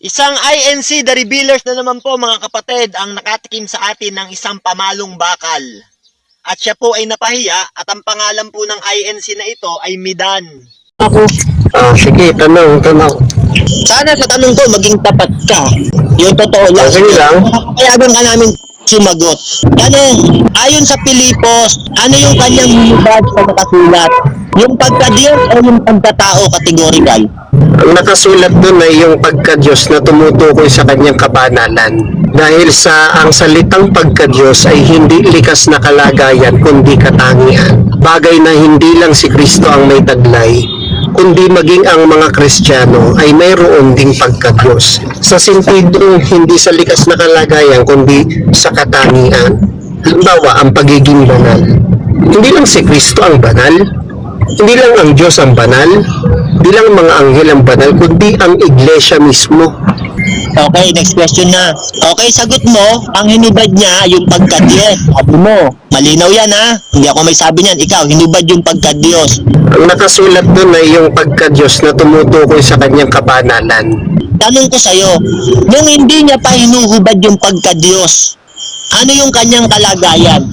Isang INC The Revealers na naman po mga kapatid ang nakatikim sa atin ng isang pamalong bakal. At siya po ay napahiya at ang pangalan po ng INC na ito ay Midan. Ako. Sige, tanong. Sana sa tanong ko maging tapat ka. Yung totoo lang. Sige lang. Kayagan ka namin sumagot. Tanong, ayon sa Pilipos, ano yung kanyang hinubad sa nakasulat? Yung pagka-Diyos o yung pagkatao categorical? Ang nakasulat doon ay yung pagka-Diyos na tumutukoy sa kanyang kabanalan. Dahil ang salitang pagka-Diyos ay hindi likas na kalagayan kundi katangian. Bagay na hindi lang si Kristo ang may taglay, kundi maging ang mga Kristiyano ay mayroon ding pagka-Diyos. Sa sentido hindi sa likas na kalagayan kundi sa katangian. Halimbawa, ang pagiging banal. Hindi lang si Kristo ang banal, hindi lang ang Diyos ang banal, hindi lang mga anghel ang banal, kundi ang iglesia mismo. Okay, next question na. Okay, sagot mo, ang hinubad niya yung pagka-Diyos. Sabi mo, malinaw yan ha. Hindi ako may sabi niyan. Ikaw, hinubad yung pagka-Diyos. Ang nakasulat doon ay yung pagka-Diyos na tumutukoy sa kanyang kabanalan. Tanong ko sa'yo, nung hindi niya pa hinuhubad yung pagka-Diyos, ano yung kanyang kalagayan?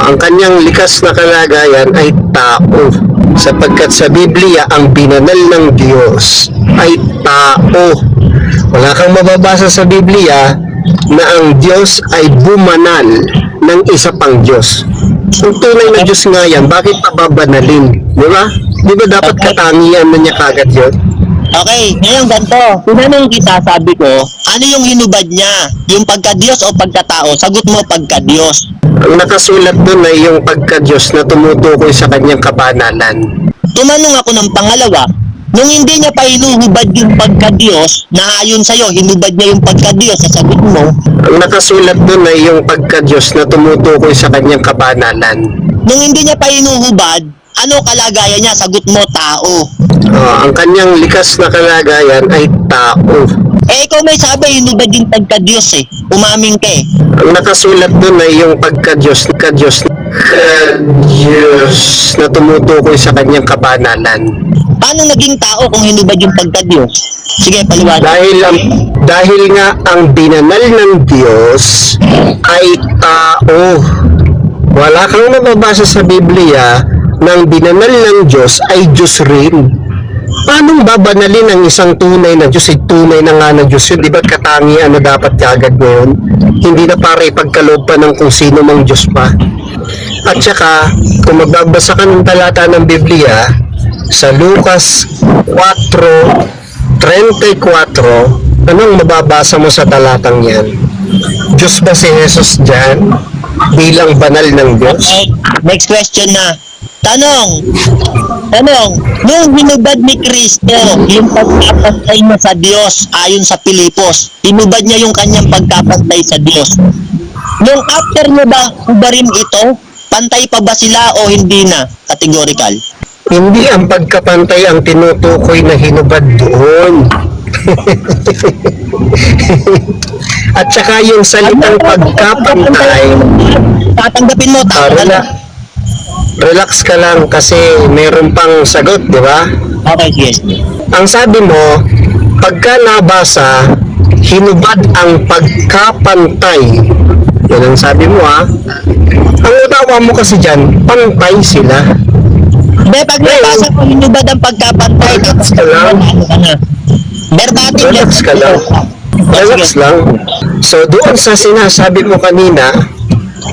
Ang kanyang likas na kalagayan ay tao. Sapagkat sa Biblia, ang binanal ng Diyos ay tao. Wala kang mababasa sa Biblia na ang Diyos ay bumanal ng isa pang Diyos. Kung tunay na Diyos nga yan, bakit pababanalin? Di ba? Di ba dapat katangian na niya kagad yun? Okay, ngayon ganito. Tinanong kita, sabi ko, ano yung hinubad niya? Yung pagka-Diyos o pagkatao? Sagot mo, pagka-Diyos. Ang nakasulat doon ay yung pagka-Diyos na tumutukoy sa kanyang kabanalan. Tumanong ako ng pangalawa, nung hindi niya pa hinuhubad yung pagka-Diyos, na ayon sa'yo, hinubad niya yung pagka-Diyos, sasagot mo, Ang nakasulat doon ay yung pagka-Diyos na tumutukoy sa kanyang kabanalan. nung hindi niya pa hinuhubad, ano kalagayan niya? Sagot mo, tao. Ang kanyang likas na kalagayan ay tao. Eh, ikaw may sabi, hinubad yung pagka-Diyos eh. Umaming ka eh. Ang nakasulat doon ay yung pagka-Diyos na tumutukoy sa kanyang kabanalan. Paano naging tao kung hinubad yung pagka-Diyos? Sige, paliwanag. Dahil nga ang binanal ng Diyos ay tao. Wala kang mababasa sa Biblia na ang binanal ng Diyos ay Diyos rin. Paano babanalin ang isang tunay na Diyos? Tunay na nga na Diyos yun. Di ba katangian na dapat kagad ngayon? Hindi na para ipagkaloob pa ng kung sino mang Diyos pa. At saka, kung magbabasa ka ng talata ng Biblia, sa Lucas 4:34, anong mababasa mo sa talatang yan? Diyos ba si Jesus dyan? Bilang banal ng Diyos? Okay, next question na. Tanong, nung hinubad ni Kristo yung pagkapantay niya sa Diyos ayon sa Pilipos, hinubad niya yung kanyang pagkapantay sa Diyos. Nung after niya ba hubarin ito, pantay pa ba sila o hindi na? Categorical. Hindi ang pagkapantay ang tinutukoy na hinubad doon. At saka yung salitang pagkapantay, Tatanggapin mo, relax ka lang kasi meron pang sagot, di ba? Okay, sige. Ang sabi mo, pagka nabasa, hinubad ang pagkapantay. Yan ang sabi mo ha. Ang utawa mo kasi dyan, pantay sila. Hindi, pag nabasa ko hinubad ang pagkapantay, Relax ka lang. Verbatim Relax ka lang. Relax lang. So doon sa sinasabi mo kanina,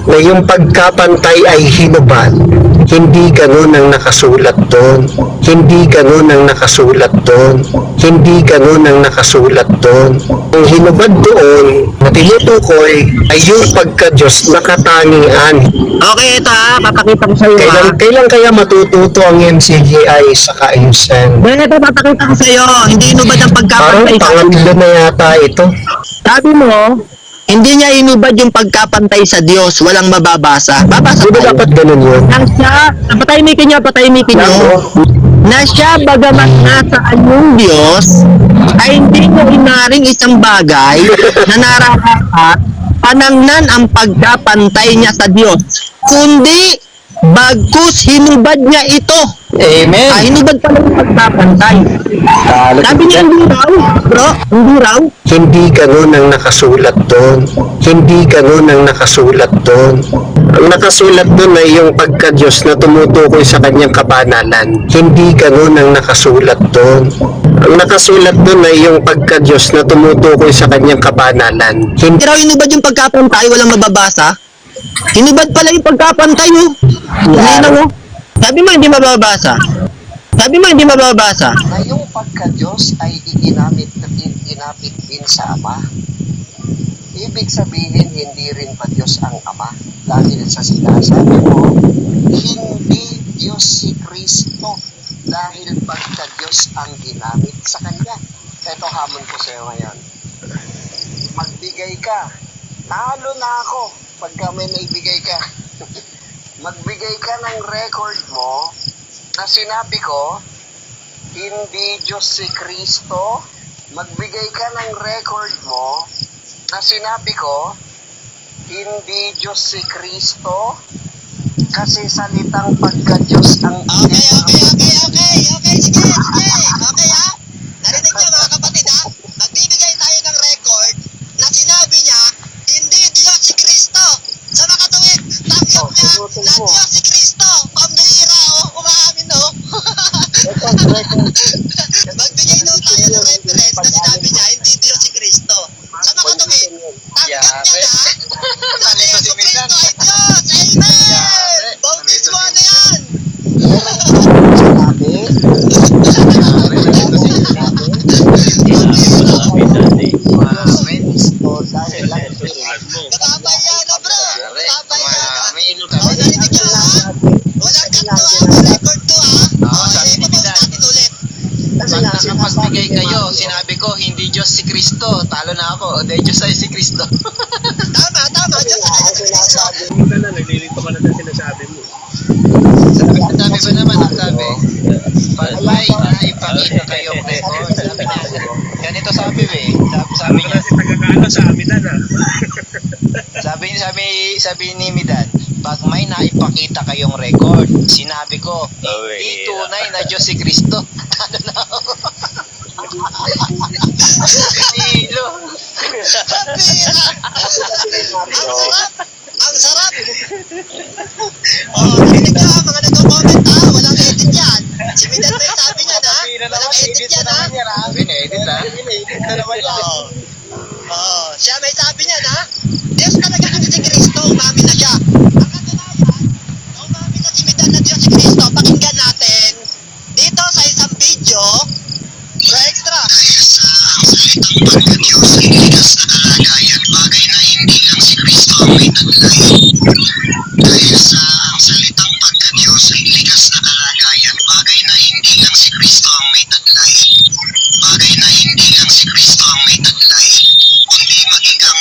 na yung pagkapantay ay hinubad, hindi ganun ang nakasulat doon. Hindi ganun ang nakasulat doon. Hindi ganun ang nakasulat doon. Ang hinubad doon na tinutukoy ay yung pagka-Diyos na katangian. Okay, ito ha, papakita ko sa iyo ha. Kailan kaya matututo ang MCGI sa kaayusan? Ito, papakita ko sa iyo, hindi hinubad ang Parang pagkapantay. pangatlo na yata ito. Sabi mo, hindi niya hinubad yung pagkapantay sa Diyos, walang mababasa. Babasa Di ba tayo. dapat ganun yun? Na siya, patahimikin niyo. Na siya, bagamat nasaan yung Diyos, ay hindi niya inaring isang bagay na nararapat panangnan ang pagkapantay niya sa Diyos, kundi Bagkus hinubad niya ito. Amen. Hinubad pala yung pagpapantay. Sabi niya hindi raw, bro, hindi raw. Hindi ganun ang nakasulat doon. Hindi ganun ang nakasulat doon. Ang nakasulat doon ay yung pagka-Diyos na tumutukoy sa kanyang kabanalan. Hindi ganun ang nakasulat doon. Ang nakasulat doon ay yung pagka-Diyos na tumutukoy sa kanyang kabanalan. Hindi raw hinubad yung pagkapantay, walang mababasa. Hinubad pala yung pagkapantay mo. Hindi mo. Sabi mo hindi mababasa. Sabi mo hindi mababasa. Na yung pagka-Diyos ay iginamit din sa Ama. Ibig sabihin, hindi rin pa Diyos ang Ama. Dahil sa sinasabi mo, hindi Diyos si Kristo. Dahil pagka-Diyos ang ginamit sa Kanya. Ito hamon ko sa iyo ngayon. Magbigay ka. Talo na ako pagka may naibigay ka. Magbigay ka ng record mo na sinabi ko, hindi Diyos si Kristo. Magbigay ka ng record mo na sinabi ko, hindi Diyos si Kristo. Kasi salitang pagka-Diyos ang... Okay. Sige. Okay, ha? Narinig niyo mga kapatid, ha? Magbibigay tayo ng record na sinabi niya, hindi Diyos si Kristo. Sa makatuwid, tanggap niya na Diyos si Kristo. Pambihira, umaamin, Magbigay daw tayo ng reference na sinabi niya, hindi Diyos si Kristo. Sa makatuwid, tanggap niya na Yesu Kristo ay Diyos. Amen! Bautismo na yan! Nakapaya na, bro! Nakapaya na! Narinig niyo, ha? Walang cut to, ha? Record to, ha? Ipapost natin ulit. Nakapagbigay kayo, sinabi ko, hindi Diyos si Kristo. Talo na ako, dahil Diyos ay si Kristo. Tama. Diyos ay si Kristo. Naglilito ka na sa sinasabi mo. Sabi ba naman, ang sabi, pag may naipakita kayong record, sabi niya, ganito sabi sabi niya, Kasi tagakano sa amin na. sabi ni Midan, pag may naipakita kayong record, sinabi ko, hindi tunay na Diyos si Kristo. Ano na ako? Hilo. Pambihira! Ang sarap! Narinig niyo, ha? Mga nagko-comment, ha? Walang edit yan. Si Midan may sabi niya, ha? Walang edit yan, ha? Pinedit na. Siya may sabi niya na, Diyos talaga kasi si Kristo, umamin na siya. Ang katunayan, na umamin na si Midan na Diyos si Kristo, pakinggan natin dito sa isang video, Pro Extra. Dahil sa ang salitang pagka-Diyos ay likas na kalagayan, bagay na hindi lang si Kristo ang may taglay. Bagay na hindi lang si Kristo ang may taglay, kundi maging ang